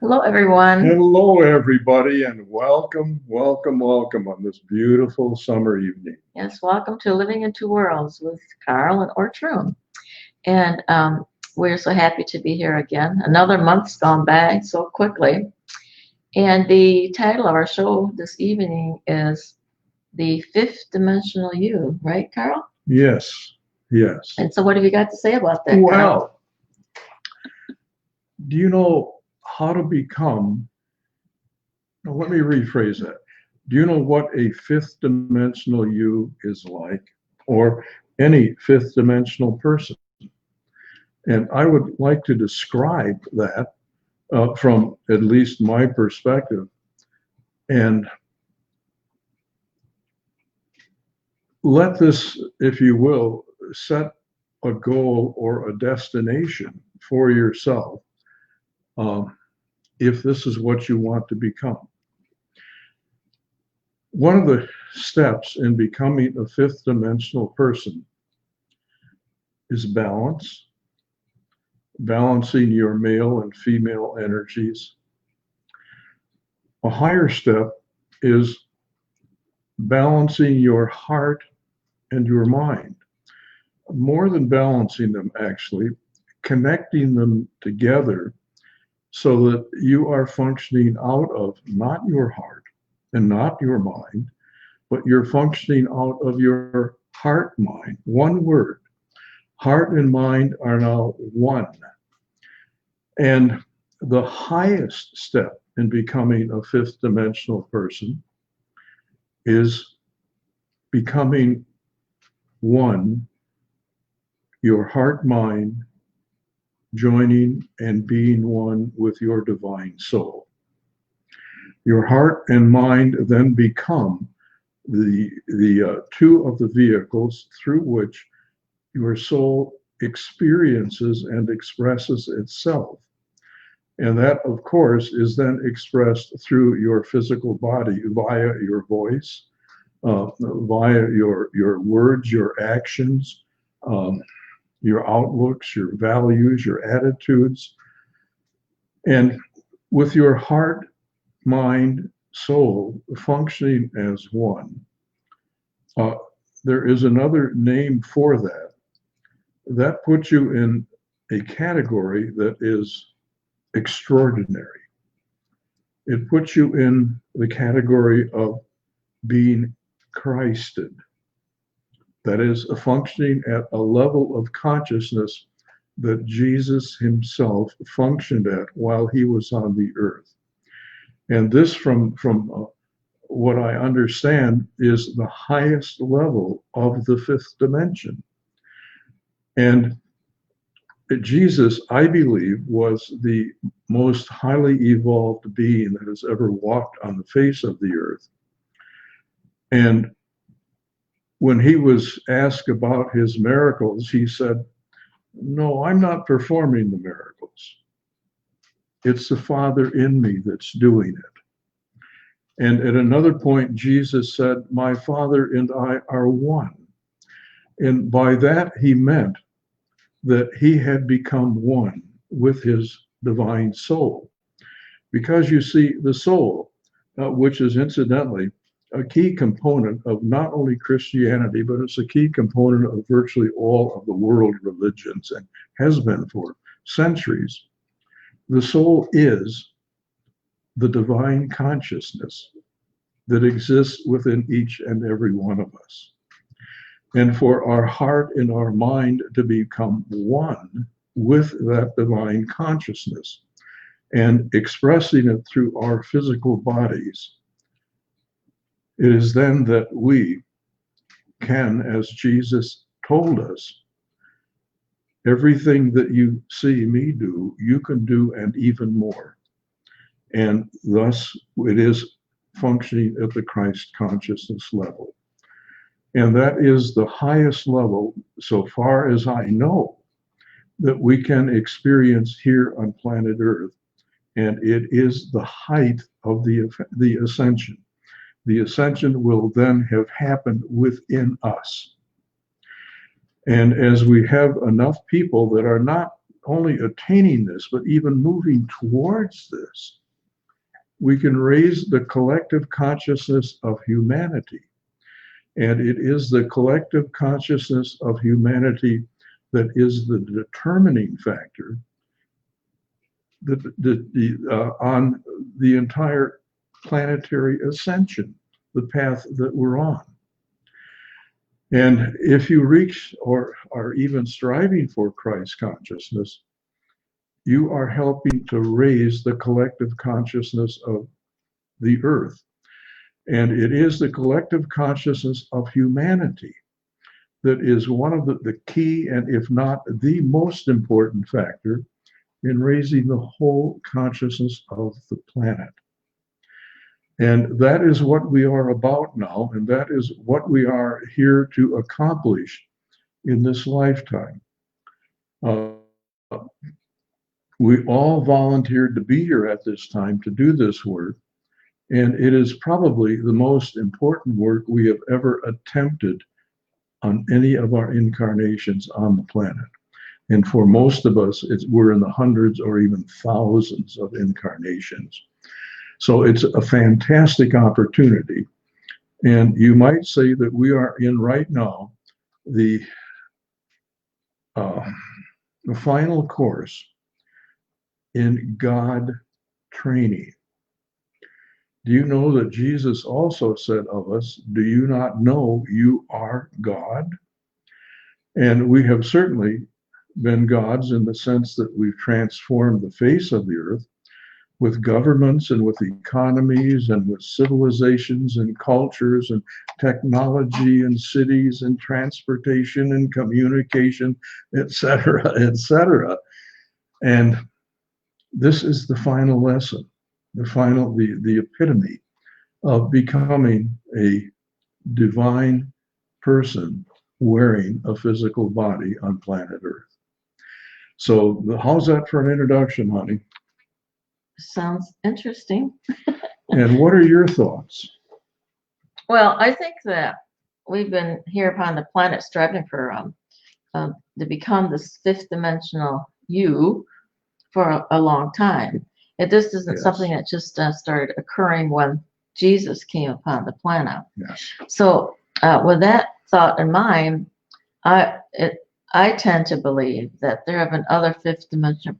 Hello, everyone. Hello, everybody, and welcome, welcome, welcome on this beautiful summer evening. Yes, welcome to Living in Two Worlds with Carl and Ortrun. And we're so happy to be here again. Another month's gone by so quickly. And the title of our show this evening is The Fifth Dimensional You, right, Carl? Yes, yes. And so what have you got to say about that, Carl? Well, do you know how to become, now let me rephrase that. Do you know what a fifth dimensional you is like, or any fifth dimensional person? And I would like to describe that from at least my perspective. And let this, if you will, set a goal or a destination for yourself if this is what you want to become. One of the steps in becoming a fifth dimensional person is balance, balancing your male and female energies. A higher step is balancing your heart and your mind. More than balancing them, actually, connecting them together so that you are functioning out of not your heart and not your mind, but you're functioning out of your heart mind. One word. Heart and mind are now one. And the highest step in becoming a fifth dimensional person is becoming one, your heart mind joining and being one with your divine soul. Your heart and mind then become the two of the vehicles through which your soul experiences and expresses itself. And that, of course, is then expressed through your physical body via your voice, via your words, your actions, your outlooks, your values, your attitudes. And with your heart, mind, soul functioning as one, there is another name for that. That puts you in a category that is extraordinary. It puts you in the category of being Christed. That is, a functioning at a level of consciousness that Jesus himself functioned at while he was on the earth. And this, from what I understand, is the highest level of the fifth dimension. And Jesus, I believe, was the most highly evolved being that has ever walked on the face of the earth. And when he was asked about his miracles, he said, "No, I'm not performing the miracles. It's the Father in me that's doing it." And at another point, Jesus said, "My Father and I are one." And by that, he meant that he had become one with his divine soul. Because you see, the soul, which is incidentally a key component of not only Christianity, but it's a key component of virtually all of the world religions and has been for centuries. The soul is the divine consciousness that exists within each and every one of us. And for our heart and our mind to become one with that divine consciousness and expressing it through our physical bodies, it is then that we can, as Jesus told us, everything that you see me do, you can do and even more. And thus it is functioning at the Christ consciousness level. And that is the highest level, so far as I know, that we can experience here on planet Earth. And it is the height of the ascension. The ascension will then have happened within us. And as we have enough people that are not only attaining this, but even moving towards this, we can raise the collective consciousness of humanity. And it is the collective consciousness of humanity that is the determining factor on the entire planetary ascension, the path that we're on. And if you reach or are even striving for Christ consciousness, you are helping to raise the collective consciousness of the earth. And it is the collective consciousness of humanity that is one of the key, and if not the most important factor in raising the whole consciousness of the planet. And that is what we are about now, and that is what we are here to accomplish in this lifetime. We all volunteered to be here at this time to do this work, and it is probably the most important work we have ever attempted on any of our incarnations on the planet. And for most of us, we're in the hundreds or even thousands of incarnations. So it's a fantastic opportunity. And you might say that we are in right now the final course in God training. Do you know that Jesus also said of us, do you not know you are God? And we have certainly been gods in the sense that we've transformed the face of the earth with governments and with economies and with civilizations and cultures and technology and cities and transportation and communication, etc., etc. And this is the final lesson, the epitome of becoming a divine person wearing a physical body on planet Earth. So how's that for an introduction, honey? Sounds interesting. And what are your thoughts? Well, I think that we've been here upon the planet striving for to become this fifth dimensional you for a long time. And this isn't something that just started occurring when Jesus came upon the planet. Yes. So with that thought in mind, I tend to believe that there have been other fifth dimensional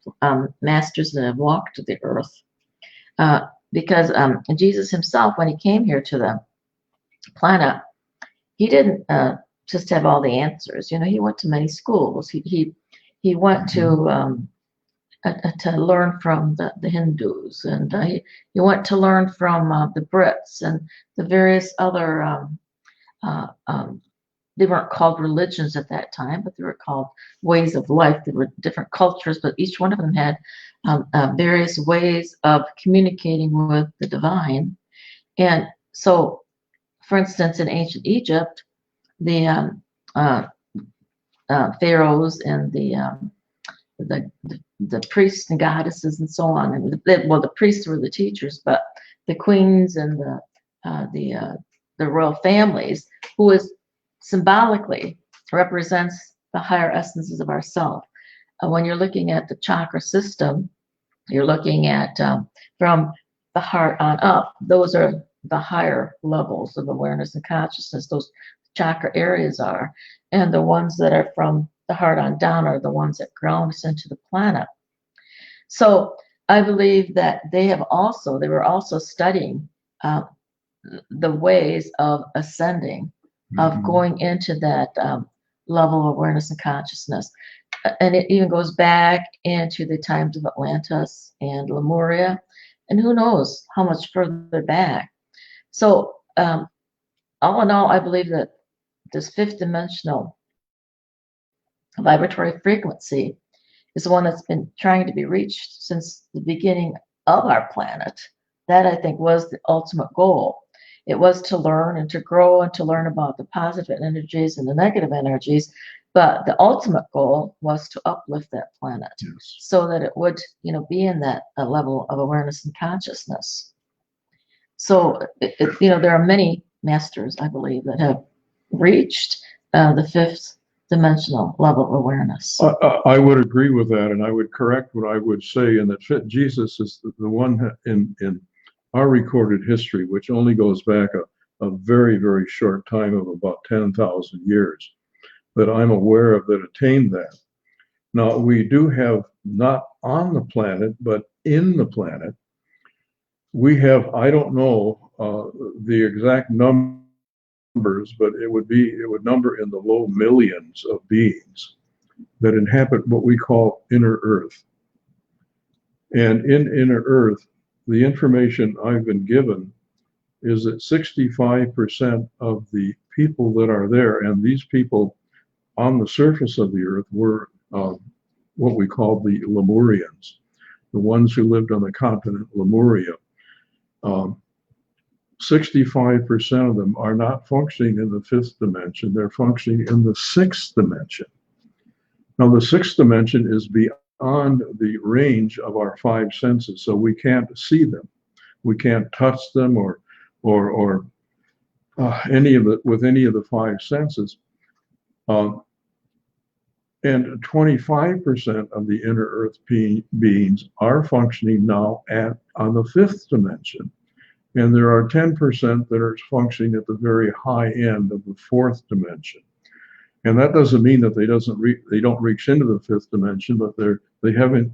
masters that have walked the earth, because Jesus himself, when he came here to the planet, he didn't just have all the answers. You know, he went to many schools. He went to learn from the Hindus, and he went to learn from the Brits and the various other. They weren't called religions at that time, but they were called ways of life. There were different cultures, but each one of them had various ways of communicating with the divine. And so, for instance, in ancient Egypt, the pharaohs and the priests and goddesses and so on, and the priests were the teachers, but the queens and the royal families, who is symbolically represents the higher essences of ourself. When you're looking at the chakra system, you're looking at from the heart on up. Those are the higher levels of awareness and consciousness. Those chakra areas are, and the ones that are from the heart on down are the ones that ground us into the planet. So I believe that they were also studying the ways of ascending, of going into that level of awareness and consciousness. And it even goes back into the times of Atlantis and Lemuria, and who knows how much further back. So all in all, I believe that this fifth dimensional vibratory frequency is the one that's been trying to be reached since the beginning of our planet. That, I think, was the ultimate goal. It was to learn and to grow and to learn about the positive energies and the negative energies. But the ultimate goal was to uplift that planet, yes, so that it would, be in that level of awareness and consciousness. So, there are many masters, I believe, that have reached the fifth dimensional level of awareness. I would agree with that, and I would correct what I would say, and that Jesus is the one in our recorded history, which only goes back a very, very short time of about 10,000 years, that I'm aware of that attained that. Now, we do have, not on the planet, but in the planet, we have, I don't know the exact numbers, but it would number in the low millions of beings that inhabit what we call inner Earth. And in inner Earth, the information I've been given is that 65% of the people that are there, and these people on the surface of the Earth were what we call the Lemurians, the ones who lived on the continent Lemuria. 65% of them are not functioning in the fifth dimension, they're functioning in the sixth dimension. Now, the sixth dimension is beyond the range of our five senses, so we can't see them. We can't touch them or any of it with any of the five senses. And 25% of the inner Earth beings are functioning now on the fifth dimension. And there are 10% that are functioning at the very high end of the fourth dimension. And that doesn't mean that they don't reach into the fifth dimension, but they haven't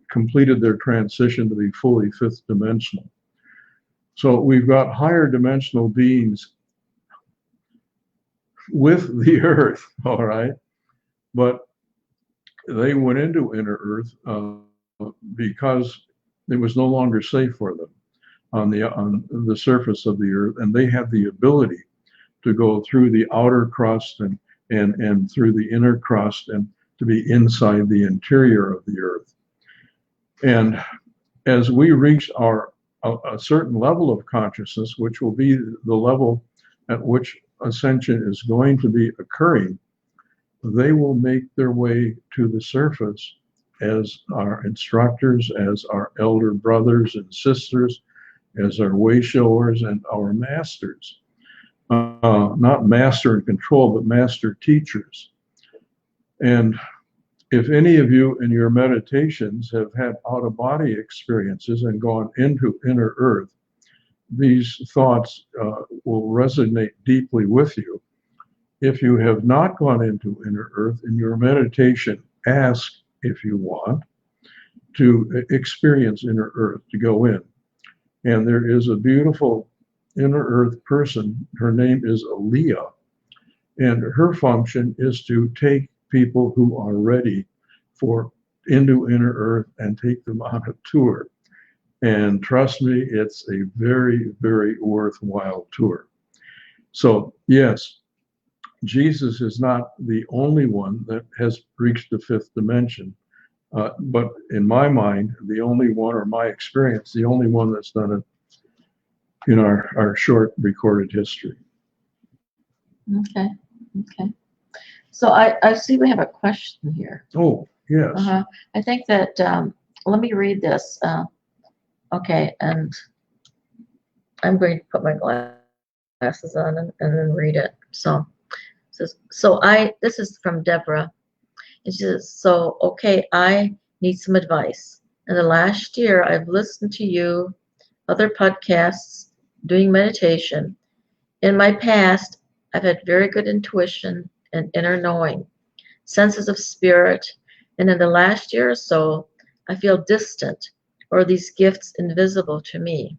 completed their transition to be fully fifth dimensional. So we've got higher dimensional beings with the Earth, all right? But they went into inner Earth because it was no longer safe for them on the surface of the Earth, and they have the ability to go through the outer crust and through the inner crust and to be inside the interior of the Earth. And as we reach a certain level of consciousness, which will be the level at which ascension is going to be occurring, they will make their way to the surface as our instructors, as our elder brothers and sisters, as our way showers and our masters. Not master and control, but master teachers. And if any of you in your meditations have had out-of-body experiences and gone into inner Earth, these thoughts will resonate deeply with you. If you have not gone into inner Earth in your meditation, ask, if you want, to experience inner Earth, to go in. And there is a beautiful inner Earth person. Her name is Aaliyah. And her function is to take people who are ready into inner Earth and take them on a tour. And trust me, it's a very, very worthwhile tour. So yes, Jesus is not the only one that has reached the fifth dimension. But in my mind, the only one, or my experience, the only one that's done it in our short recorded history. Okay. So I see we have a question here. Oh, yes. I think that, let me read this. Okay, and I'm going to put my glasses on and then read it. So this is from Deborah. And she says, so, okay, I need some advice. In the last year, I've listened to you, other podcasts, doing meditation. In my past, I've had very good intuition and inner knowing, senses of spirit, and in the last year or so, I feel distant or these gifts invisible to me.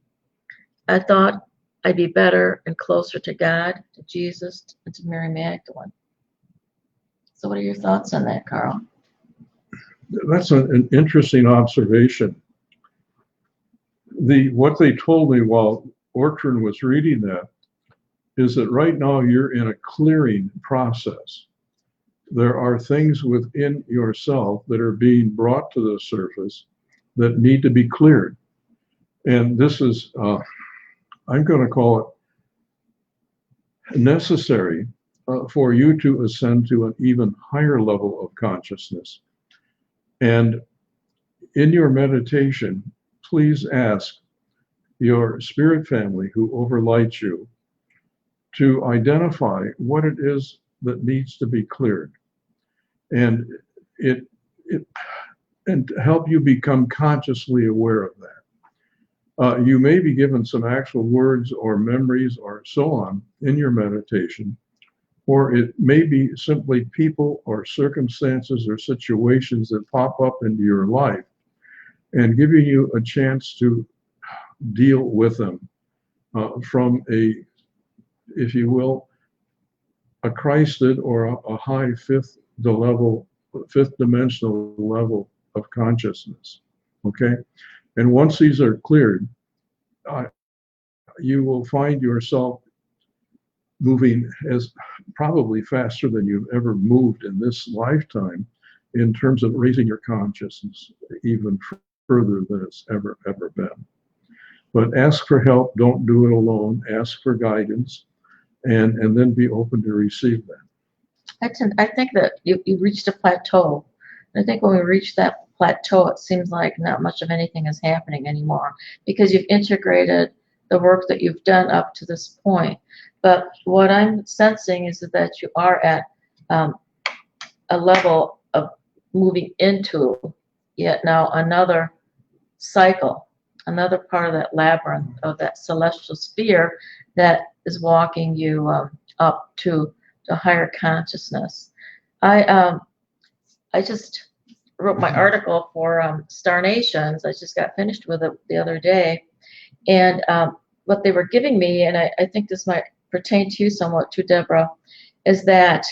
I thought I'd be better and closer to God, to Jesus, and to Mary Magdalene. So what are your thoughts on that, Carl? That's an interesting observation. What they told me while Ortrun was reading that is that right now you're in a clearing process. There are things within yourself that are being brought to the surface that need to be cleared. And this is, I'm going to call it necessary for you to ascend to an even higher level of consciousness. And in your meditation, please ask your spirit family who overlights you to identify what it is that needs to be cleared. and it and to help you become consciously aware of that. You may be given some actual words or memories or so on in your meditation, or it may be simply people or circumstances or situations that pop up into your life and giving you a chance to deal with them from a, if you will, a Christed or a high fifth dimensional level of consciousness. Okay, and once these are cleared, you will find yourself moving as probably faster than you've ever moved in this lifetime in terms of raising your consciousness even further than it's ever been. But ask for help. Don't do it alone. Ask for guidance, and then be open to receive that. I think that you reached a plateau. I think when we reach that plateau, it seems like not much of anything is happening anymore because you've integrated the work that you've done up to this point. But what I'm sensing is that you are at a level of moving into yet now another cycle, another part of that labyrinth of that celestial sphere that is walking you up to the higher consciousness. I just wrote my article for Star Nations. I just got finished with it the other day, and what they were giving me, and I think this might pertain to you somewhat too, Deborah, is that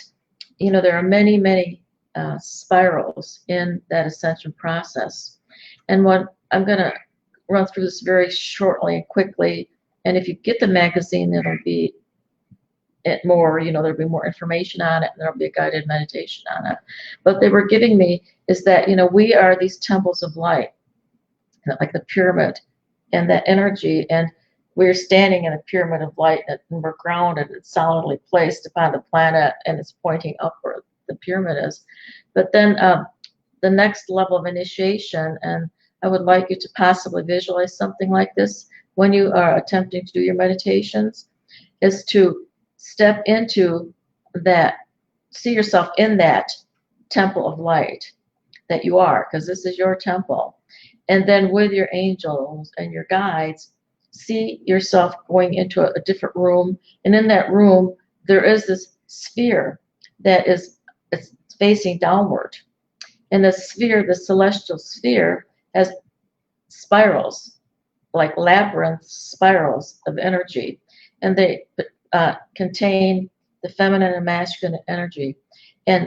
there are many spirals in that ascension process, and what I'm going to run through this very shortly and quickly. And if you get the magazine, it'll be more, there'll be more information on it, and there'll be a guided meditation on it. But they were giving me is that, we are these temples of light, like the pyramid and that energy. And we're standing in a pyramid of light, and we're grounded and solidly placed upon the planet, and it's pointing upward, the pyramid is. But then the next level of initiation, and I would like you to possibly visualize something like this when you are attempting to do your meditations, is to step into that, see yourself in that temple of light that you are, because this is your temple. And then with your angels and your guides, see yourself going into a different room. And in that room, there is this sphere that it's facing downward. And the sphere, the celestial sphere, has spirals, like labyrinth spirals of energy. And they contain the feminine and masculine energy. And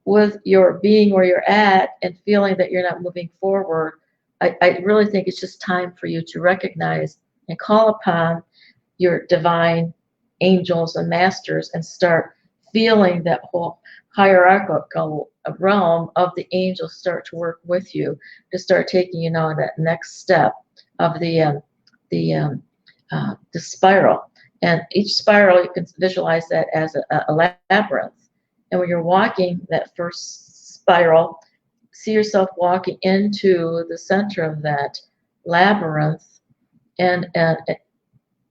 with your being where you're at and feeling that you're not moving forward, I really think it's just time for you to recognize and call upon your divine angels and masters and start feeling that whole hierarchical realm of the angels start to work with you to start taking that next step of the spiral. And each spiral, you can visualize that as a labyrinth. And when you're walking that first spiral, see yourself walking into the center of that labyrinth. And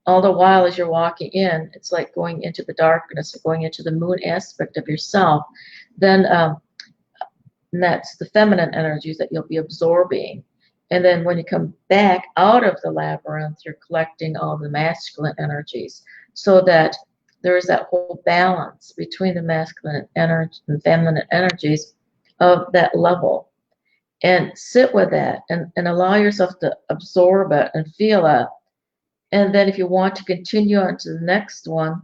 all the while as you're walking in, it's like going into the darkness, going into the moon aspect of yourself. Then that's the feminine energies that you'll be absorbing. And then when you come back out of the labyrinth, you're collecting all the masculine energies so that there is that whole balance between the masculine energy and feminine energies of that level. And sit with that and allow yourself to absorb it and feel it. And then if you want to continue on to the next one,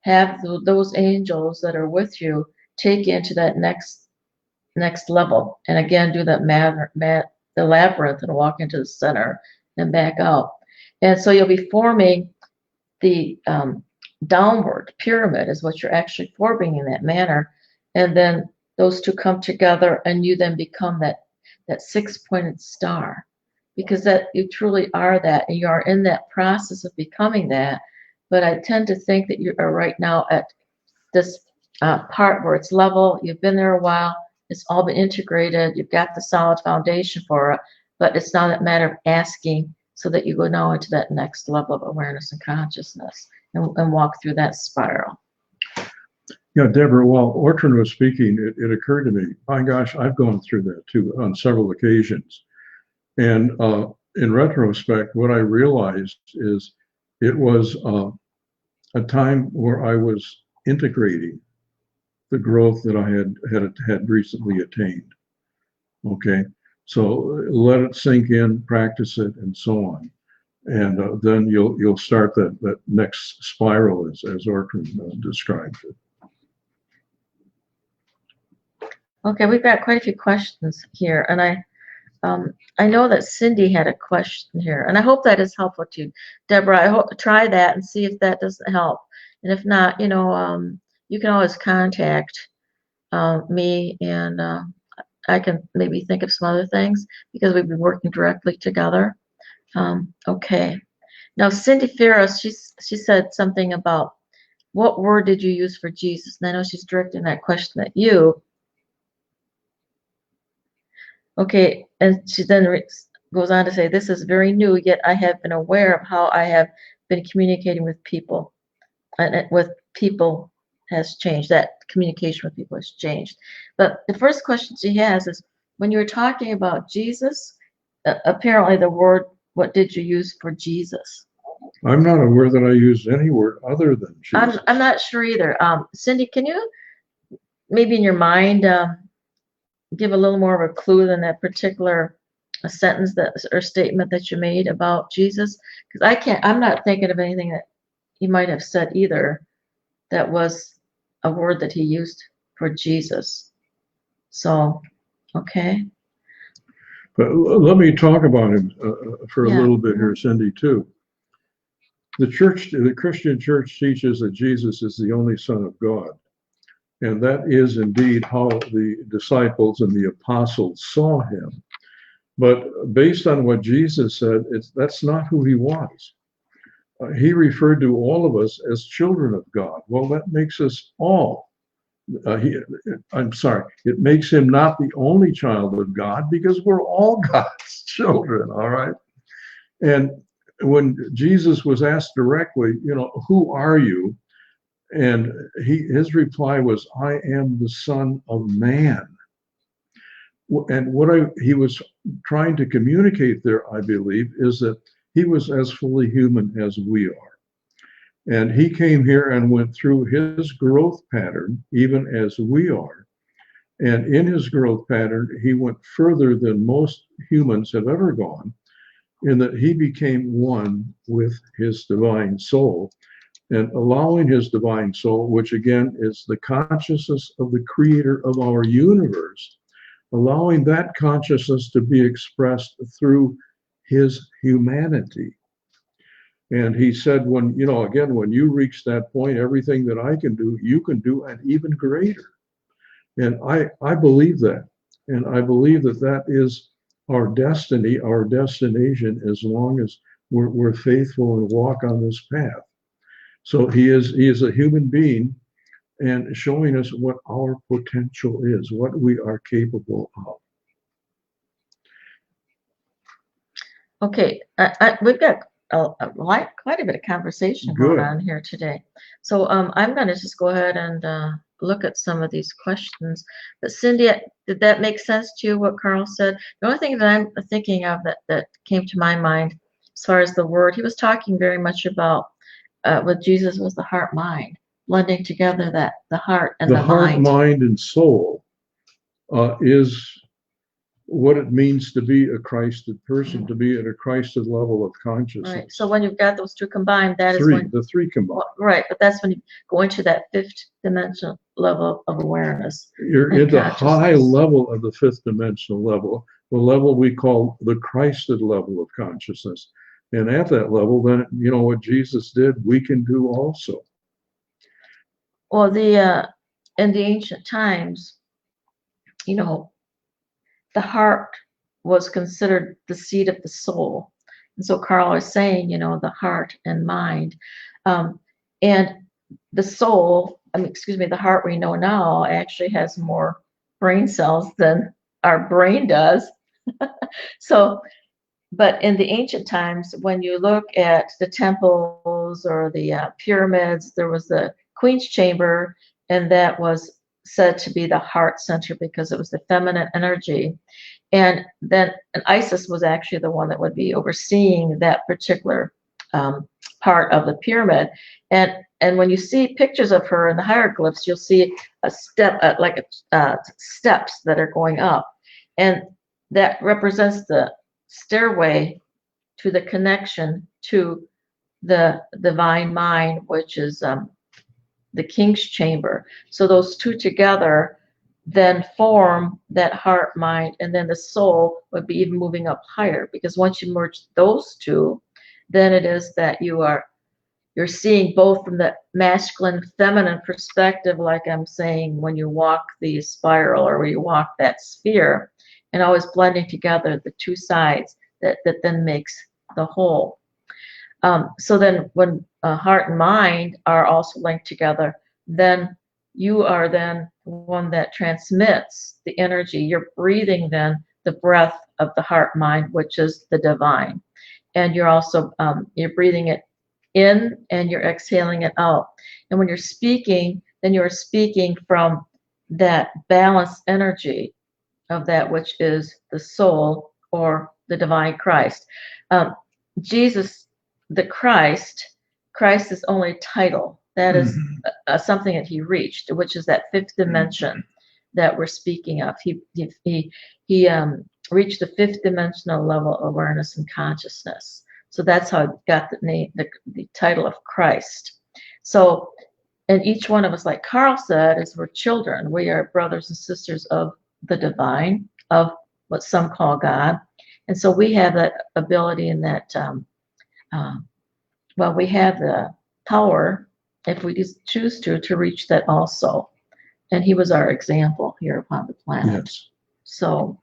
have those angels that are with you take you into that next level. And again, do that the labyrinth and walk into the center and back out. And so you'll be forming the downward pyramid is what you're actually forming in that manner. And then those two come together and you then become that six-pointed star, because that you truly are that, and you are in that process of becoming that. But I tend to think that you are right now at this part where it's level. You've been there a while. It's all been integrated. You've got the solid foundation for it, but it's now that matter of asking so that you go now into that next level of awareness and consciousness and walk through that spiral. Yeah, Deborah, while Ortrun was speaking, it occurred to me, my gosh, I've gone through that too on several occasions. And in retrospect, what I realized is it was a time where I was integrating the growth that I had recently attained. Okay, so let it sink in, practice it, and so on, and then you'll start that next spiral as Ortrun described it. Okay, we've got quite a few questions here, and I know that Cindy had a question here, and I hope that is helpful to you, Deborah. I hope try that and see if that doesn't help, and if not, you can always contact me, and I can maybe think of some other things because we've been working directly together. Okay. Now, Cindy Ferris, she said something about what word did you use for Jesus? And I know she's directing that question at you. Okay, and she then goes on to say, this is very new, yet I have been aware of how I have been communicating with people, and with people has changed. That communication with people has changed. But the first question she has is, when you were talking about Jesus, apparently the word, what did you use for Jesus? I'm not aware that I used any word other than Jesus. I'm not sure either. Cindy, can you maybe in your mind give a little more of a clue than that particular sentence that or statement that you made about Jesus? Because I'm not thinking of anything that he might have said either that was a word that he used for Jesus. So, okay. But let me talk about him for a Yeah. little bit here, Cindy, too. The Christian church teaches that Jesus is the only Son of God. And that is indeed how the disciples and the apostles saw him. But based on what Jesus said, that's not who he was. He referred to all of us as children of God. Well, that makes us all. I'm sorry, it makes him not the only child of God because we're all God's children, all right? And when Jesus was asked directly, who are you? And his reply was, I am the Son of Man. And what he was trying to communicate there, I believe, is that he was as fully human as we are. And he came here and went through his growth pattern, even as we are. And in his growth pattern, he went further than most humans have ever gone, in that he became one with his divine soul, and allowing his divine soul, which again is the consciousness of the creator of our universe, allowing that consciousness to be expressed through his humanity. And he said, when you reach that point, everything that I can do, you can do, and even greater. And I believe that. And I believe that is our destiny, our destination, as long as we're faithful and walk on this path. So he is a human being and showing us what our potential is, what we are capable of. Okay, we've got quite a bit of conversation going on here today. So I'm going to just go ahead and look at some of these questions. But Cindy, did that make sense to you, what Carl said? The only thing that I'm thinking of that came to my mind as far as the word, he was talking very much about with Jesus was the heart mind, blending together that the heart and the heart, mind. Mind, and soul is what it means to be a Christed person, to be at a Christed level of consciousness. Right. So when you've got those two combined, that is when the three combined. Right, but that's when you go into that fifth dimensional level of awareness. You're in the high level of the fifth dimensional level, the level we call the Christed level of consciousness. And at that level, then what Jesus did, we can do also. Well, in the ancient times, the heart was considered the seat of the soul. And so Carl is saying, the heart and mind. And the soul, the heart we know now actually has more brain cells than our brain does. So, but in the ancient times, when you look at the temples or the pyramids, there was the queen's chamber, and that was said to be the heart center because it was the feminine energy. And then and Isis was actually the one that would be overseeing that particular um, part of the pyramid. And when you see pictures of her in the hieroglyphs, you'll see a step, steps that are going up, and that represents the stairway to the connection to the divine mind, which is the king's chamber. So those two together then form that heart, mind, and then the soul would be even moving up higher, because once you merge those two, then it is that you're seeing both from the masculine feminine perspective, like I'm saying, when you walk the spiral or when you walk that sphere, and always blending together the two sides that then makes the whole. So then when heart and mind are also linked together, then you are then one that transmits the energy. You're breathing then the breath of the heart mind, which is the divine. And you're also, you're breathing it in and you're exhaling it out. And when you're speaking, then you're speaking from that balanced energy of that which is the soul or the divine Christ. Jesus, the Christ is only a title. That is something that he reached, which is that fifth dimension that we're speaking of. He reached the fifth dimensional level of awareness and consciousness. So that's how he got the name, the title of Christ. So, and each one of us, like Carl said, is we're children. We are brothers and sisters of the divine, of what some call God. And so we have that ability and that, well, we have the power, if we just choose to reach that also. And he was our example here upon the planet. Yes. So,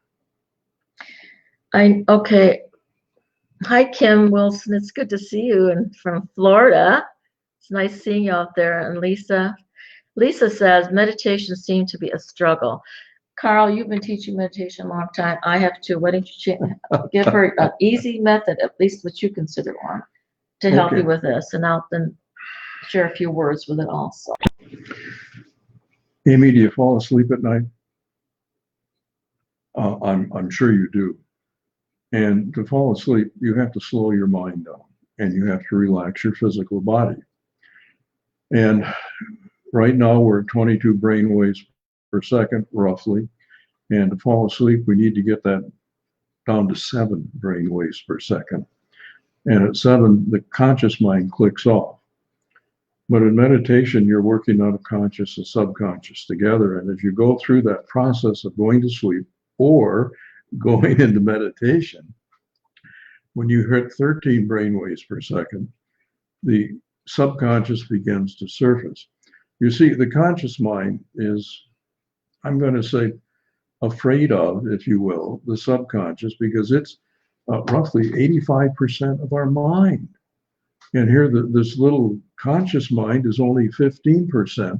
okay. Hi, Kim Wilson. It's good to see you and from Florida. It's nice seeing you out there. And Lisa says meditation seemed to be a struggle. Carl, you've been teaching meditation a long time. I have too. Why don't you give her an easy method, at least what you consider one, to help you with this, and I'll then share a few words with it also. Amy, do you fall asleep at night? I'm sure you do. And to fall asleep, you have to slow your mind down and you have to relax your physical body. And right now we're at 22 brain waves per second, roughly. And to fall asleep, we need to get that down to 7 brain waves per second. And at 7, the conscious mind clicks off. But in meditation, you're working out of conscious and subconscious together. And as you go through that process of going to sleep or going into meditation, when you hit 13 brain waves per second, the subconscious begins to surface. You see, the conscious mind is, I'm going to say, afraid of, if you will, the subconscious, because it's roughly 85% of our mind. And here, this little conscious mind is only 15%.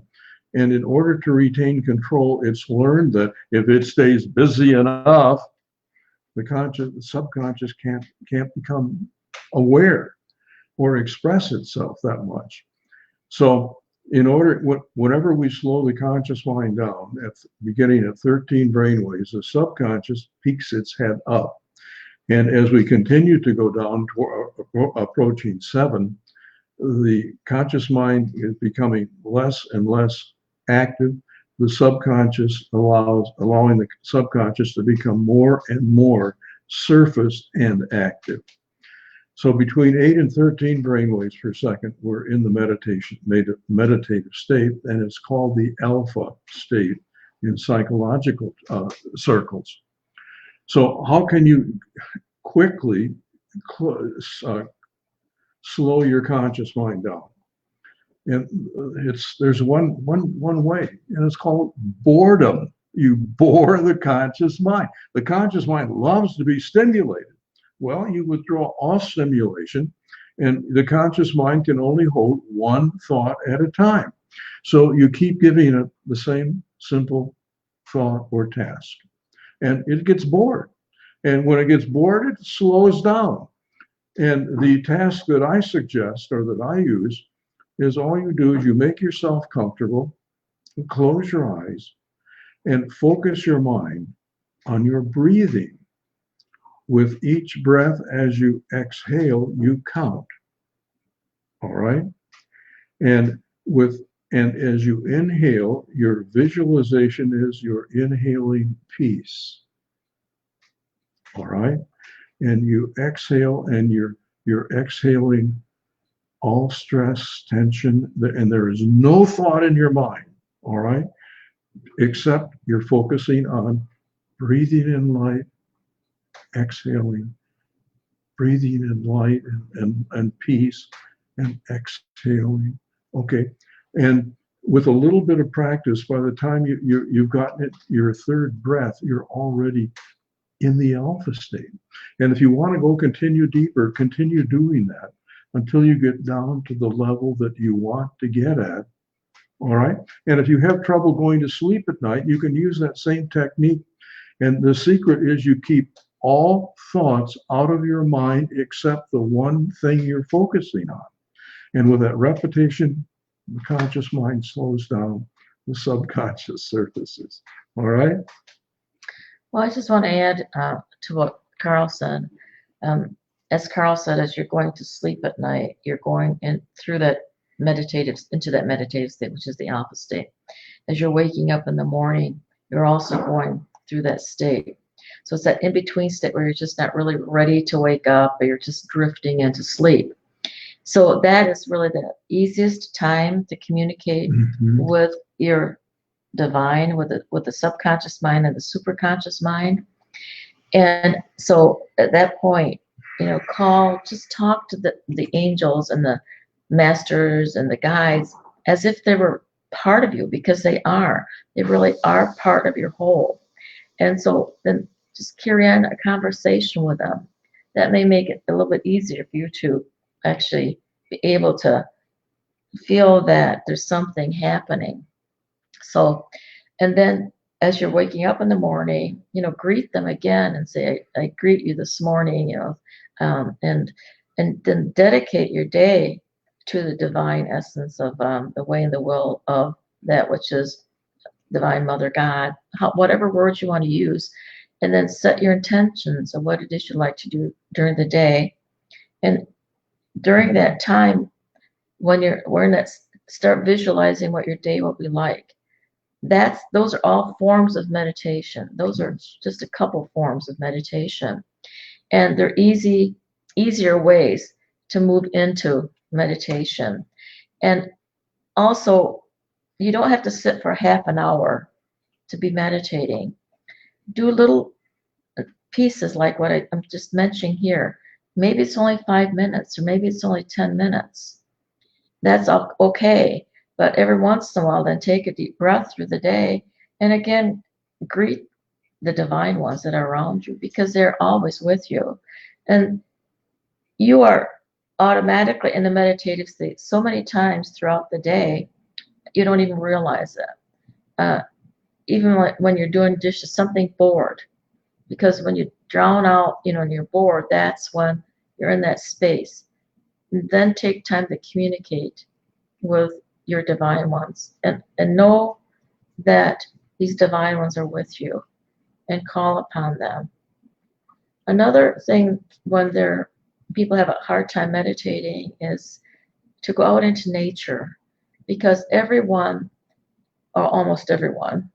And in order to retain control, it's learned that if it stays busy enough, the subconscious can't become aware or express itself that much. So in order, whenever we slow the conscious mind down, beginning at 13 brainwaves, the subconscious peaks its head up. And as we continue to go down to approaching 7, the conscious mind is becoming less and less active. The subconscious allowing the subconscious to become more and more surfaced and active. So between 8 and 13 brainwaves per second, we're in the meditative state, and it's called the alpha state in psychological circles. So how can you quickly slow your conscious mind down? And there's one way, and it's called boredom. You bore the conscious mind. The conscious mind loves to be stimulated. Well, you withdraw all stimulation, and the conscious mind can only hold one thought at a time. So you keep giving it the same simple thought or task, and it gets bored. And when it gets bored, it slows down. And the task that I suggest or that I use is all you do is you make yourself comfortable close your eyes and focus your mind on your breathing. With each breath as you exhale, you count. All right? And with and as you inhale, your visualization is you're inhaling peace. All right? And you exhale and you're exhaling all stress, tension, and there is no thought in your mind, all right? Except you're focusing on breathing in light, exhaling, breathing in light and peace, and exhaling. Okay. And with a little bit of practice, by the time you've gotten it, your third breath, you're already in the alpha state. And if you want to go continue deeper, continue doing that until you get down to the level that you want to get at. All right. And if you have trouble going to sleep at night, you can use that same technique. And the secret is you keep all thoughts out of your mind except the one thing you're focusing on. And with that repetition, the conscious mind slows down, the subconscious surfaces. All right. Well, I just want to add to what Carl said. As Carl said, as you're going to sleep at night, you're going in through that into that meditative state, which is the alpha state. As you're waking up in the morning, you're also going through that state. So it's that in-between state where you're just not really ready to wake up, or you're just drifting into sleep. So that is really the easiest time to communicate with your divine, with the subconscious mind and the superconscious mind. And so at that point, just talk to the angels and the masters and the guides as if they were part of you, because they really are part of your whole. And so then just carry on a conversation with them. That may make it a little bit easier for you to actually be able to feel that there's something happening. So, and then as you're waking up in the morning, greet them again and say, I greet you this morning, and then dedicate your day to the divine essence of the way and the will of that which is divine mother God, whatever words you want to use, and then set your intentions of what it is you'd like to do during the day. And during that time, when we're in that, start visualizing what your day will be like. Those are all forms of meditation. Those are just a couple forms of meditation, and they're easier ways to move into meditation. And also, you don't have to sit for half an hour to be meditating. Do little pieces like what I'm just mentioning here. Maybe it's only 5 minutes, or maybe it's only 10 minutes. That's okay. But every once in a while, then take a deep breath through the day. And again, greet the divine ones that are around you, because they're always with you. And you are automatically in the meditative state so many times throughout the day, you don't even realize it. Even when you're doing dishes, something bored. Because when you drown out, and you're bored, that's when you're in that space. And then take time to communicate with your divine ones, and know that these divine ones are with you, and call upon them. Another thing when people have a hard time meditating is to go out into nature, because everyone, or almost everyone,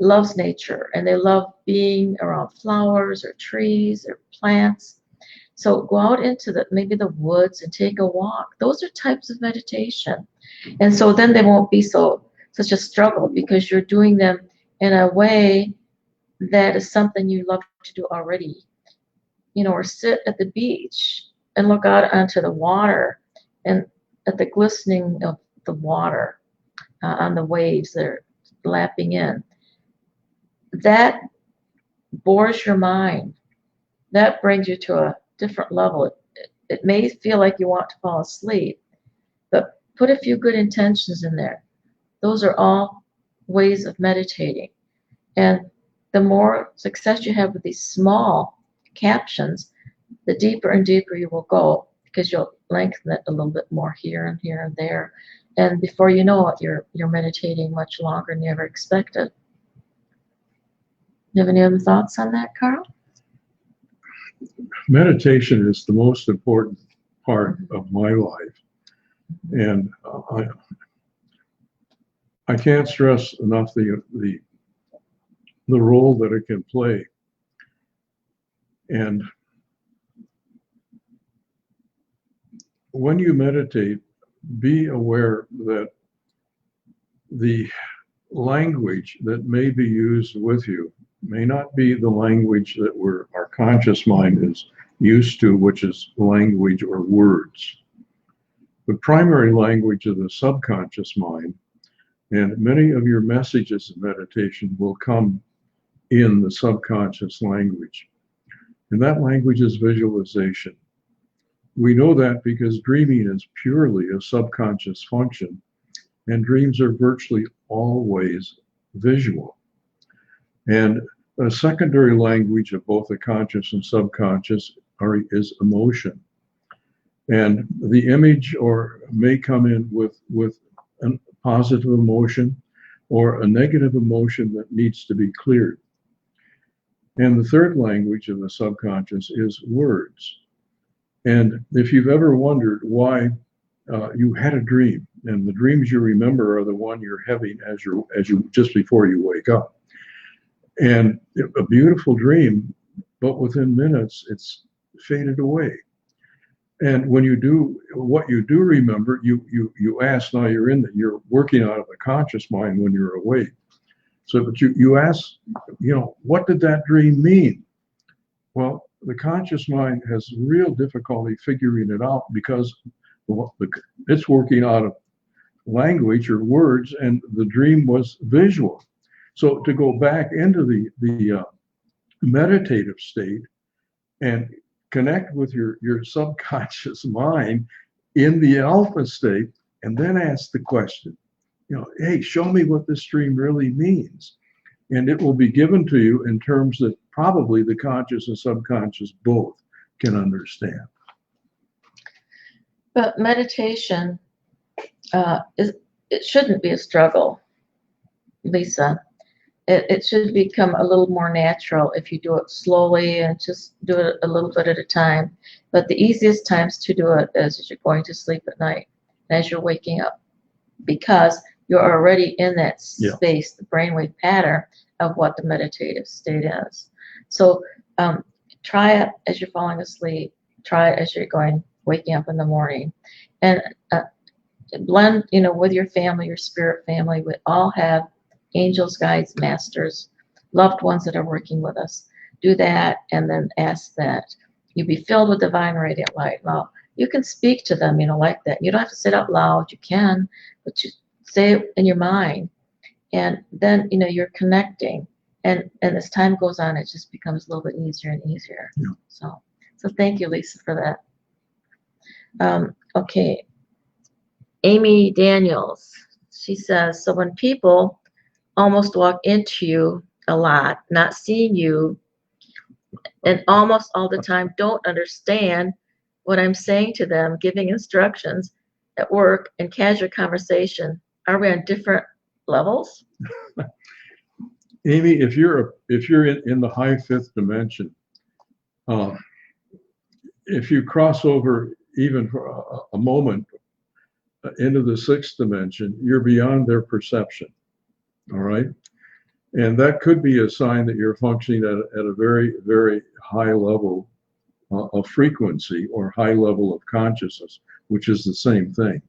loves nature, and they love being around flowers or trees or plants. So go out into maybe the woods and take a walk. Those are types of meditation. And so then they won't be such a struggle, because you're doing them in a way that is something you love to do already. Or sit at the beach and look out onto the water, and at the glistening of the water on the waves that are lapping in. That bores your mind. That brings you to a different level. It may feel like you want to fall asleep, but put a few good intentions in there. Those are all ways of meditating. And the more success you have with these small captions, the deeper and deeper you will go, because you'll lengthen it a little bit more here and here and there. and before you know it, you're meditating much longer than you ever expected. You have any other thoughts on that, Carl? Meditation is the most important part of my life, and I can't stress enough the role that it can play. And when you meditate, be aware that the language that may be used with you may not be the language that our conscious mind is used to, which is language or words. The primary language of the subconscious mind, and many of your messages in meditation will come in the subconscious language. And that language is visualization. We know that because dreaming is purely a subconscious function, and dreams are virtually always visual. And a secondary language of both the conscious and subconscious is emotion. And the image may come in with a positive emotion or a negative emotion that needs to be cleared. And the third language of the subconscious is words. And if you've ever wondered why you had a dream, and the dreams you remember are the one you're having as you just before you wake up, and a beautiful dream, but within minutes it's faded away. And when you do what you do remember, you ask. Now you're working out of the conscious mind when you're awake. So, but you ask, what did that dream mean? Well, the conscious mind has real difficulty figuring it out because it's working out of language or words, and the dream was visual. So to go back into the meditative state and connect with your subconscious mind in the alpha state, and then ask the question, hey, show me what this dream really means. And it will be given to you in terms that probably the conscious and subconscious both can understand. But meditation, it shouldn't be a struggle, Lisa. It should become a little more natural if you do it slowly and just do it a little bit at a time. But the easiest times to do it is as you're going to sleep at night, as you're waking up, because you're already in that space, the brainwave pattern of what the meditative state is. So try it as you're falling asleep. Try it as you're waking up in the morning, and blend, with your family, your spirit family. We all have angels, guides, masters, loved ones that are working with us. Do that, and then ask that you be filled with divine radiant light. Now, you can speak to them, like that. You don't have to say it out loud. You can, but you say it in your mind, and then you're connecting. And as time goes on, it just becomes a little bit easier and easier. Yeah. So thank you, Lisa, for that. Okay, Amy Daniels. She says, so when people almost walk into you a lot, not seeing you, and almost all the time don't understand what I'm saying to them, giving instructions at work and casual conversation, are we on different levels? Amy, if you're in the high fifth dimension, if you cross over even for a moment into the sixth dimension, you're beyond their perception. All right. And that could be a sign that you're functioning at a very, very high level of frequency or high level of consciousness, which is the same thing.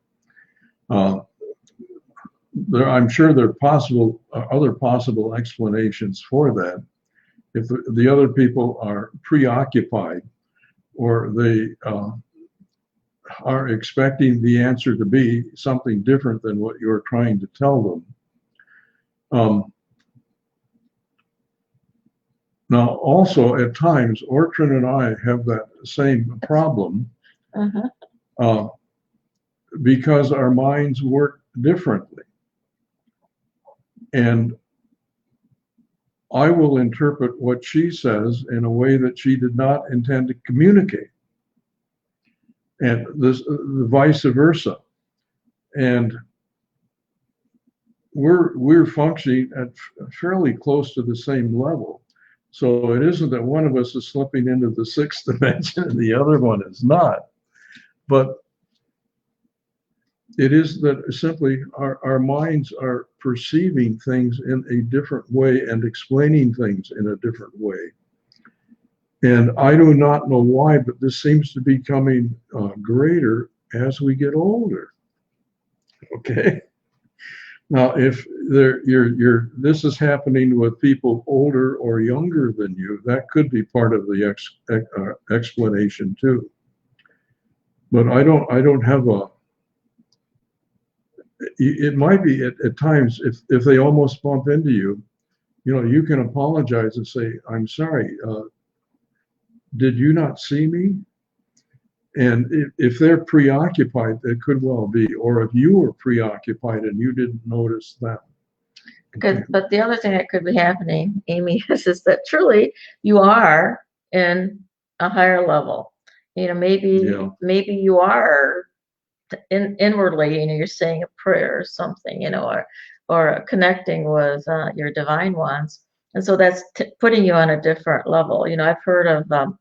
I'm sure there are other possible explanations for that. If the other people are preoccupied, or they are expecting the answer to be something different than what you're trying to tell them. Now, also at times, Ortrun and I have that same problem because our minds work differently. And I will interpret what she says in a way that she did not intend to communicate, and the vice versa. And we're functioning at fairly close to the same level. So it isn't that one of us is slipping into the sixth dimension and the other one is not. But it is that simply our minds are perceiving things in a different way and explaining things in a different way. And I do not know why, but this seems to be becoming greater as we get older. Okay. Now, if this is happening with people older or younger than you, that could be part of the explanation too. But I don't have a. It might be at times if they almost bump into you, you can apologize and say, "I'm sorry. Did you not see me?" And if they're preoccupied, it could well be. Or if you were preoccupied and you didn't notice them. But the other thing that could be happening, Amy, is that truly you are in a higher level. Maybe you are inwardly, you're saying a prayer or something, or connecting with your divine ones, and so that's putting you on a different level. I've heard of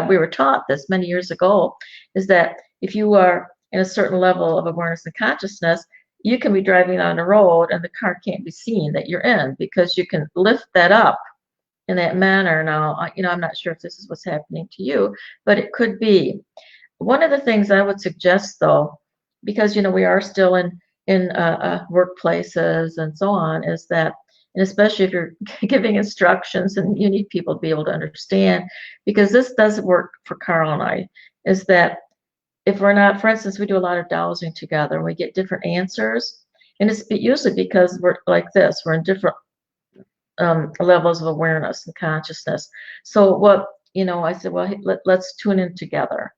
we were taught this many years ago, is that if you are in a certain level of awareness and consciousness, you can be driving on the road and the car can't be seen that you're in, because you can lift that up in that manner. Now, I'm not sure if this is what's happening to you, but it could be. One of the things I would suggest, though, because we are still in workplaces and so on, is that, and especially if you're giving instructions and you need people to be able to understand, because this does work for Carl and I, is that if we're not, for instance, we do a lot of dowsing together and we get different answers, and it's usually because we're like this, we're in different levels of awareness and consciousness. So what, I said, well, let's tune in together.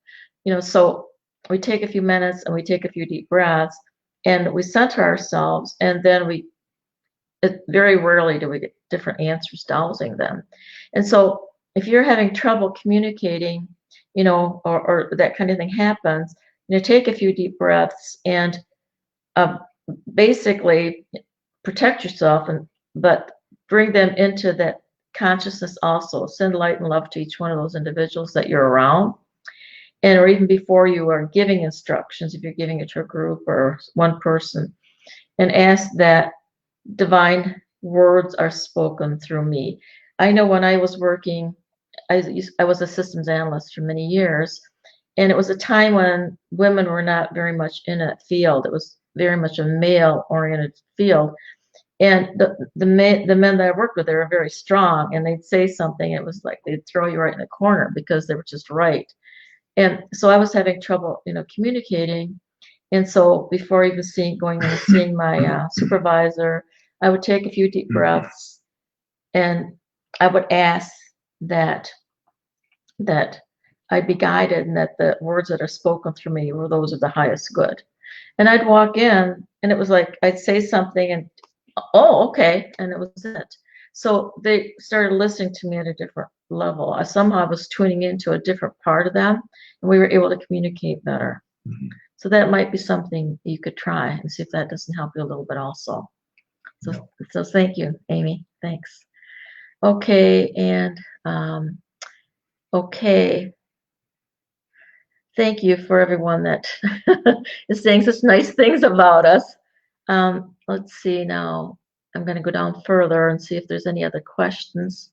So we take a few minutes and we take a few deep breaths and we center ourselves, and then very rarely do we get different answers dowsing them. And so if you're having trouble communicating, or that kind of thing happens, take a few deep breaths and basically protect yourself, but bring them into that consciousness also. Send light and love to each one of those individuals that you're around. And or even before you are giving instructions, if you're giving it to a group or one person, and ask that divine words are spoken through me. I know when I was working, I was a systems analyst for many years, and it was a time when women were not very much in that field. It was very much a male-oriented field. And the men that I worked with, they were very strong, and they'd say something, it was like they'd throw you right in the corner because they were just right. And so I was having trouble, communicating. And so before even going in and seeing my supervisor, I would take a few deep breaths, and I would ask that I'd be guided, and that the words that are spoken through me were those of the highest good. And I'd walk in, and it was like I'd say something, and oh, okay, and it was it. So they started listening to me at a different level. I somehow was tuning into a different part of them, and we were able to communicate better. Mm-hmm. So that might be something you could try and see if that doesn't help you a little bit also. So thank you, Amy. Thanks. Okay, and okay. Thank you for everyone that is saying such nice things about us. Let's see now. I'm going to go down further and see if there's any other questions.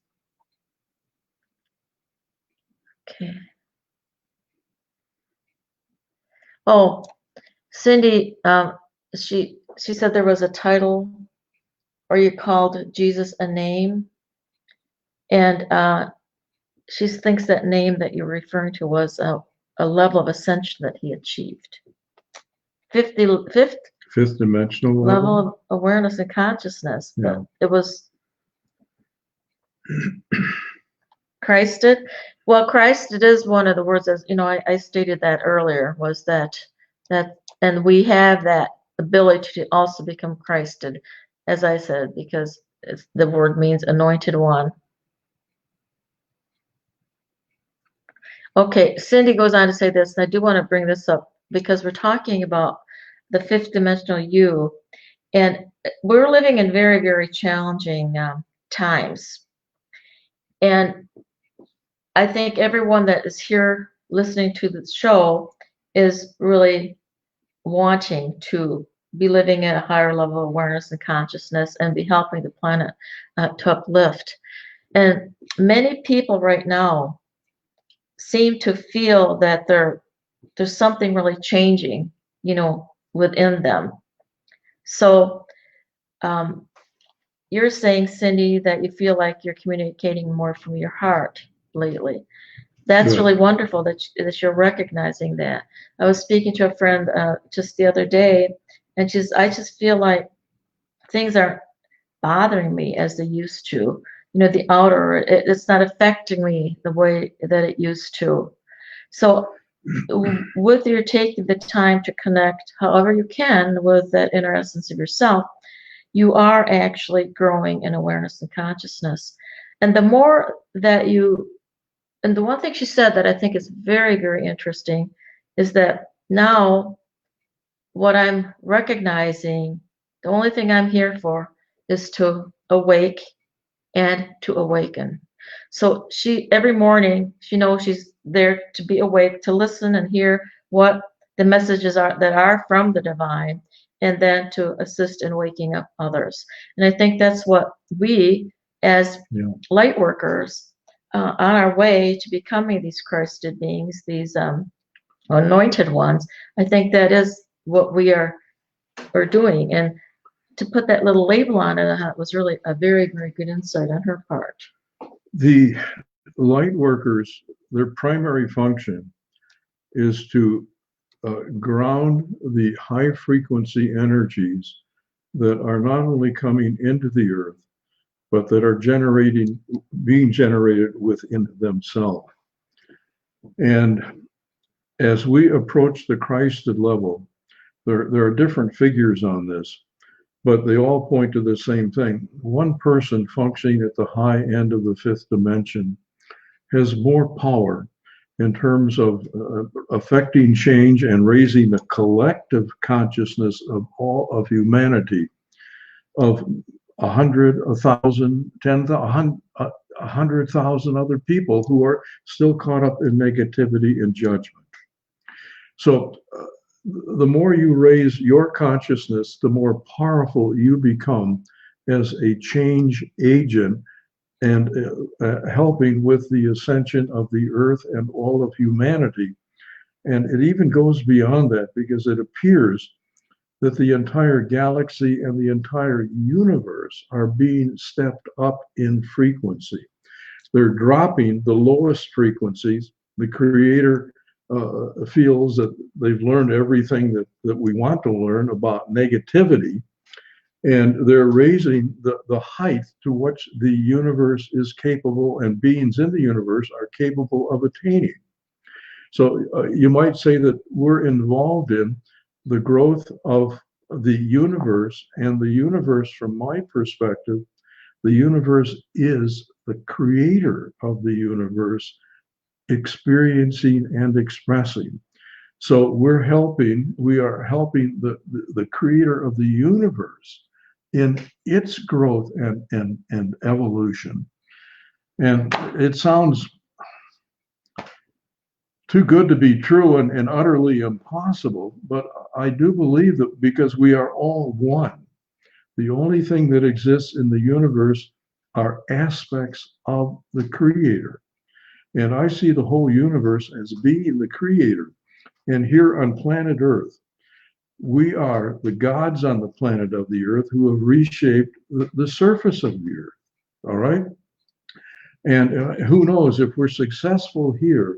Okay. Oh, Cindy, she said there was a title, or you called Jesus a name, and she thinks that name that you're referring to was a level of ascension that he achieved. Fifth dimensional level of awareness and consciousness. Yeah. It was Christed. Well, Christed is one of the words, as I stated that earlier, was that and we have that ability to also become Christed, as I said, because the word means anointed one. Okay, Cindy goes on to say this, and I do want to bring this up because we're talking about the fifth dimensional you, And we're living in very, very challenging times. And I think everyone that is here listening to the show is really wanting to be living at a higher level of awareness and consciousness and be helping the planet to uplift. And many people right now seem to feel that there's something really changing, within them. So um, you're saying, Cindy, that you feel like you're communicating more from your heart lately. That's Good. really wonderful that you're recognizing that. I was speaking to a friend just the other day, and I just feel like things aren't bothering me as they used to. The outer, it's not affecting me the way that it used to. So, with your taking the time to connect, however you can, with that inner essence of yourself, you are actually growing in awareness and consciousness. And the more that and the one thing she said that I think is very, very interesting is that now what I'm recognizing, the only thing I'm here for is to awake and to awaken. So every morning, she knows she's there to be awake, to listen and hear what the messages are that are from the divine, and then to assist in waking up others. And I think that's what we, as light workers, on our way to becoming these Christed beings, these anointed ones, I think that is what are doing. And to put that little label on it was really a very, very good insight on her part. The light workers, their primary function is to ground the high frequency energies that are not only coming into the earth, but that are being generated within themselves. And as we approach the Christed level, there are different figures on this, but they all point to the same thing. One person functioning at the high end of the fifth dimension has more power in terms of affecting change and raising the collective consciousness of all of humanity, of 100, 1,000, 10,000, 100,000 other people who are still caught up in negativity and judgment. So the more you raise your consciousness, the more powerful you become as a change agent and helping with the ascension of the earth and all of humanity. And it even goes beyond that, because it appears that the entire galaxy and the entire universe are being stepped up in frequency. They're dropping the lowest frequencies. The Creator feels that they've learned everything that we want to learn about negativity, and they're raising the height to which the universe is capable and beings in the universe are capable of attaining. So you might say that we're involved in the growth of the universe, and the universe, from my perspective, the universe is the creator of the universe experiencing and expressing. So we are helping the creator of the universe in its growth and evolution. And it sounds too good to be true and utterly impossible, but I do believe that, because we are all one. The only thing that exists in the universe are aspects of the creator. And I see the whole universe as being the creator. And here on planet Earth, we are the gods on the planet of the earth who have reshaped the surface of the earth. All right. And who knows, if we're successful here,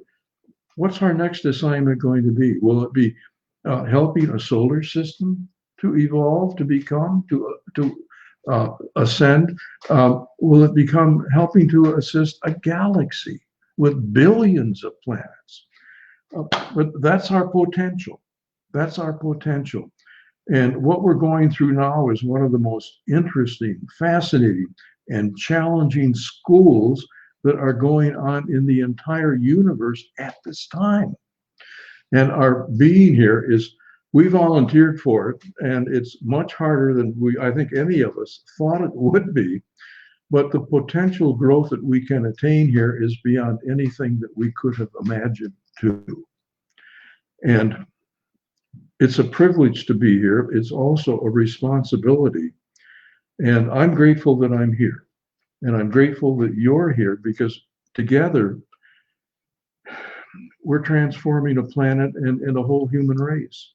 what's our next assignment going to be? Will it be helping a solar system to evolve, to become, to ascend? Will it become helping to assist a galaxy with billions of planets? But that's our potential. That's our potential. And what we're going through now is one of the most interesting, fascinating, and challenging schools that are going on in the entire universe at this time. And our being here is We volunteered for it, and it's much harder than I think any of us thought it would be. But the potential growth that we can attain here is beyond anything that we could have imagined too. And it's a privilege to be here. It's also a responsibility. And I'm grateful that I'm here. And I'm grateful that you're here, because together we're transforming a planet and a whole human race.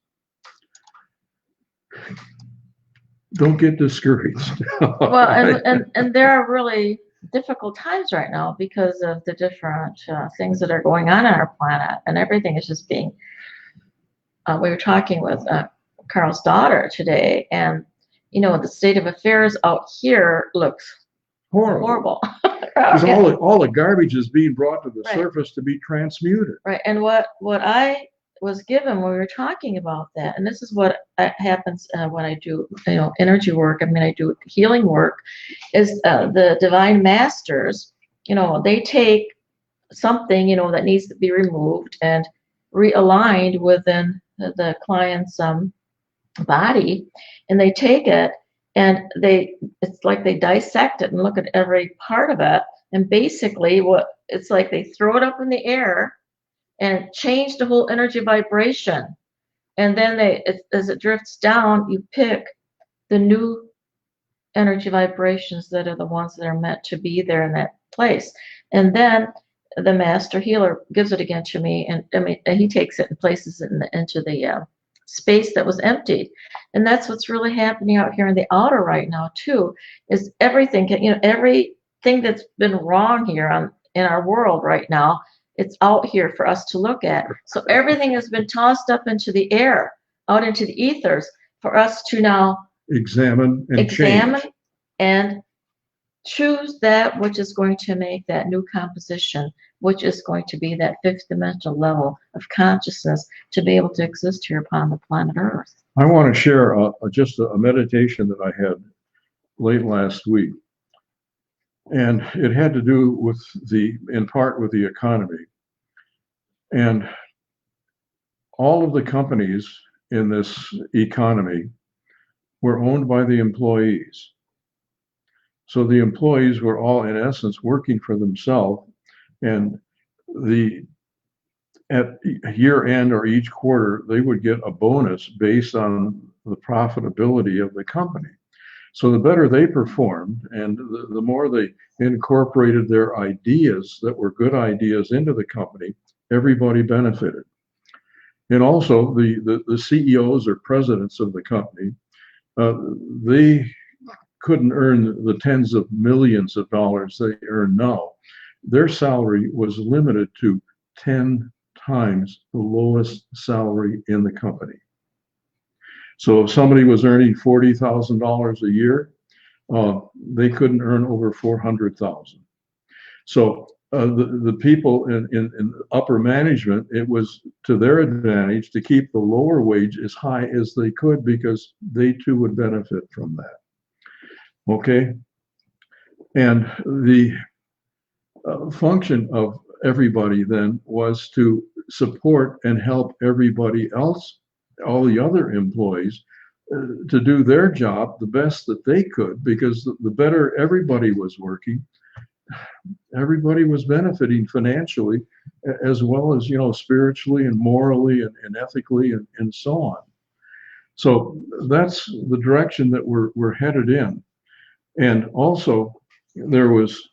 Don't get discouraged. Well, and there are really difficult times right now because of the different things that are going on our planet, and everything is just being. We were talking with Carl's daughter today, and the state of affairs out here looks horrible. Because all the garbage is being brought to the surface to be transmuted. Right, and what I was given when we were talking about that, and this is what happens when I do energy work. I mean, I do healing work. Is the divine masters, they take something that needs to be removed and realigned within the client's body, and they take it and it's like they dissect it and look at every part of it, and basically it's like they throw it up in the air and change the whole energy vibration, and then as it drifts down, you pick the new energy vibrations that are the ones that are meant to be there in that place, and then the master healer gives it again to me, and he takes it and places it into the space that was emptied. And that's what's really happening out here in the outer right now too, is everything everything that's been wrong here in our world right now, it's out here for us to look at. So everything has been tossed up into the air, out into the ethers, for us to now examine and choose that which is going to make that new composition, which is going to be that fifth dimensional level of consciousness to be able to exist here upon the planet Earth. I want to share just a meditation that I had late last week. And it had to do with in part with the economy. And all of the companies in this economy were owned by the employees. So the employees were all, in essence, working for themselves. And at year end or each quarter, they would get a bonus based on the profitability of the company. So the better they performed, and the more they incorporated their ideas that were good ideas into the company, everybody benefited. And also the CEOs or presidents of the company, they couldn't earn the tens of millions of dollars they earn now. Their salary was limited to 10 times the lowest salary in the company. So if somebody was earning $40,000 a year, they couldn't earn over $400,000. So the people in upper management, it was to their advantage to keep the lower wage as high as they could, because they too would benefit from that. Okay, and the function of everybody then was to support and help everybody else, all the other employees, to do their job the best that they could, because the better everybody was working, everybody was benefiting financially, as well as spiritually and morally and ethically and so on. So that's the direction that we're headed in. And also, there was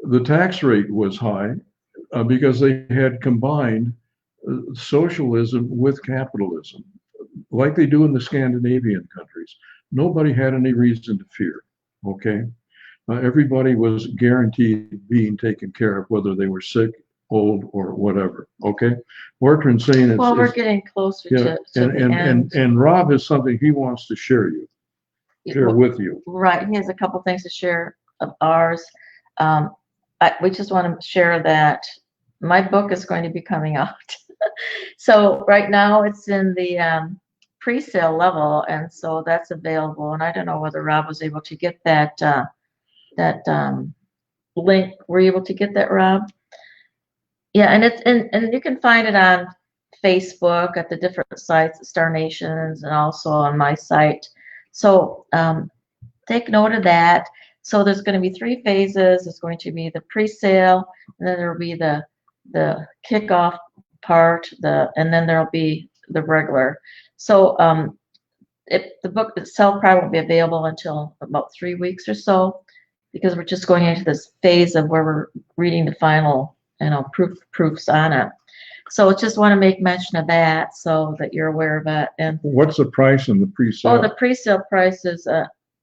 the tax rate was high because they had combined socialism with capitalism, like they do in the Scandinavian countries. Nobody had any reason to fear. Okay, everybody was guaranteed being taken care of, whether they were sick, old, or whatever. Okay, Ortrun saying well, we're getting closer to the end. And Rob has something he wants to share with you. Right, he has a couple things to share of ours. We just want to share that my book is going to be coming out. So right now it's in the pre-sale level, and so that's available. And I don't know whether Rob was able to get that link. Were you able to get that, Rob? Yeah, and it's and you can find it on Facebook, at the different sites, Star Nations, and also on my site. So take note of that. So there's going to be 3 phases. There's going to be the pre-sale, and then there will be the kickoff part, and then there'll be the regular. So the book itself probably won't be available until about 3 weeks or so, because we're just going into this phase of where we're reading the final, proofs on it. So just want to make mention of that so that you're aware of it. And what's the price in the pre-sale? oh, the pre-sale price is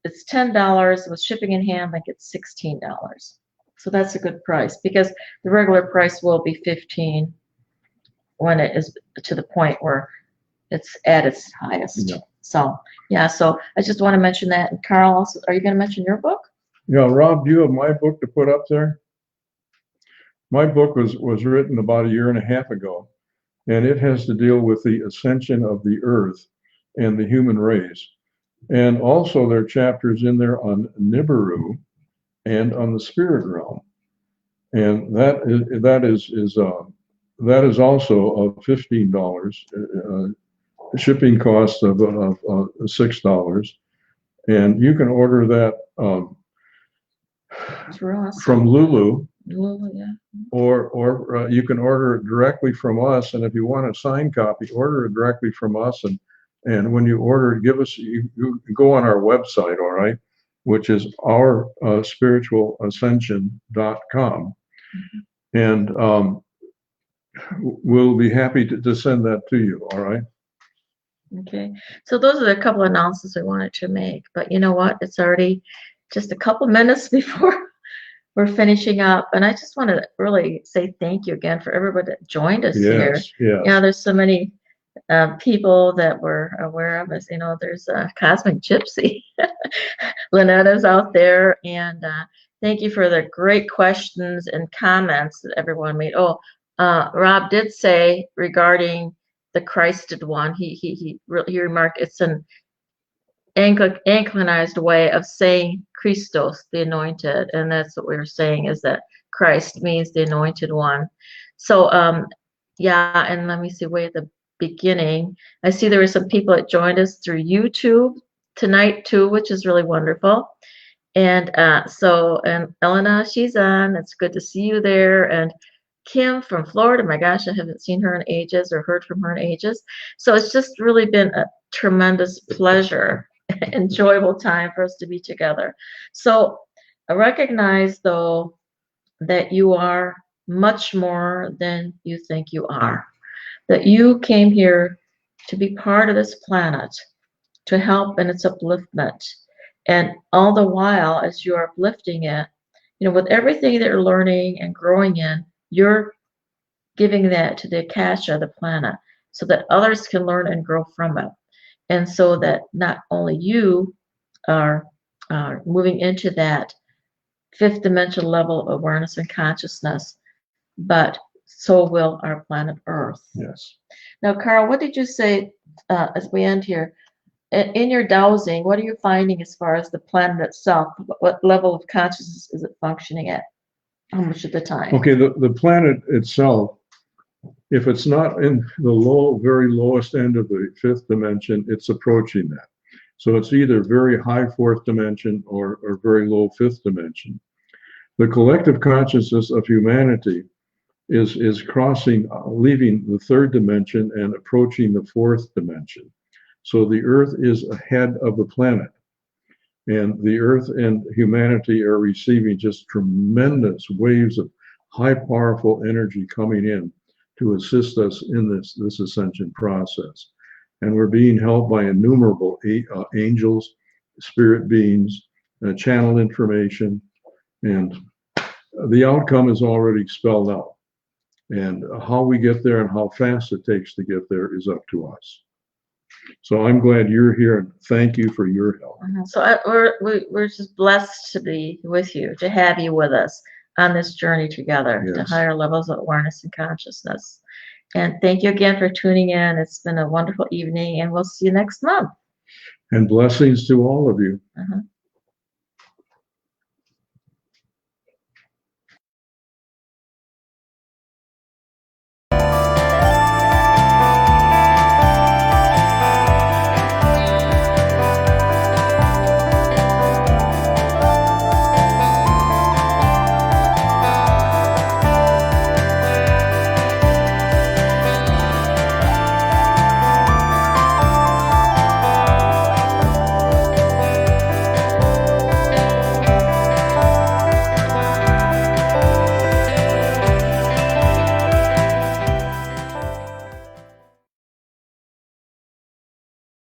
it's $10 with shipping and handling. It's $16. So that's a good price, because the regular price will be $15 when it is to the point where it's at its highest. Yeah. So yeah, so I just want to mention that. And Carl, also, are you going to mention your book? Yeah, Rob, do you have my book to put up there? My book was written about 1.5 years ago, and it has to deal with the ascension of the earth and the human race. And also there are chapters in there on Nibiru and on the spirit realm. And that is also $15, shipping cost of $6. And you can order that from Lulu. Yeah. Or you can order it directly from us, and if you want a signed copy, order it directly from us. And when you order it, you go on our website, all right, which is our spiritualascension.com, and we'll be happy to send that to you, all right. Okay, so those are a couple of announcements I wanted to make, but you know what? It's already just a couple minutes before we're finishing up, and I just want to really say thank you again for everybody that joined us here. Yes, yes. Yeah, there's so many people that were aware of us. There's Cosmic Gypsy. Lynetta's out there, and thank you for the great questions and comments that everyone made. Oh, Rob did say regarding the Christed one, he remarked it's an Anglicized way of saying Christos, the anointed, and that's what we were saying, is that Christ means the anointed one. So yeah, and let me see, way at the beginning, I see there were some people that joined us through YouTube tonight too, which is really wonderful. And and Elena, she's on. It's good to see you there. And Kim from Florida, my gosh, I haven't seen her in ages or heard from her in ages. So it's just really been a tremendous pleasure, enjoyable time for us to be together. So I recognize, though, that you are much more than you think you are, that you came here to be part of this planet, to help in its upliftment. And all the while, as you're uplifting it, with everything that you're learning and growing in, you're giving that to the Akasha, the planet, so that others can learn and grow from it. And so that not only you are moving into that 5th dimensional level of awareness and consciousness, but so will our planet Earth. Yes. Now, Carl, what did you say as we end here? In your dowsing, what are you finding as far as the planet itself? What level of consciousness is it functioning at? How much of the time? Okay, the planet itself, if it's not in the very lowest end of the 5th dimension, it's approaching that. So it's either very high 4th dimension or very low 5th dimension. The collective consciousness of humanity is crossing, leaving the 3rd dimension and approaching the 4th dimension. So the Earth is ahead of the planet. And the Earth and humanity are receiving just tremendous waves of high, powerful energy coming in to assist us in this ascension process. And we're being helped by innumerable angels, spirit beings, channel information, and the outcome is already spelled out. And how we get there and how fast it takes to get there is up to us. So I'm glad you're here, and thank you for your help. So we're just blessed to be with you, to have you with us on this journey together, Yes. to higher levels of awareness and consciousness. And thank you again for tuning in. It's been a wonderful evening, and we'll see you next month. And blessings to all of you.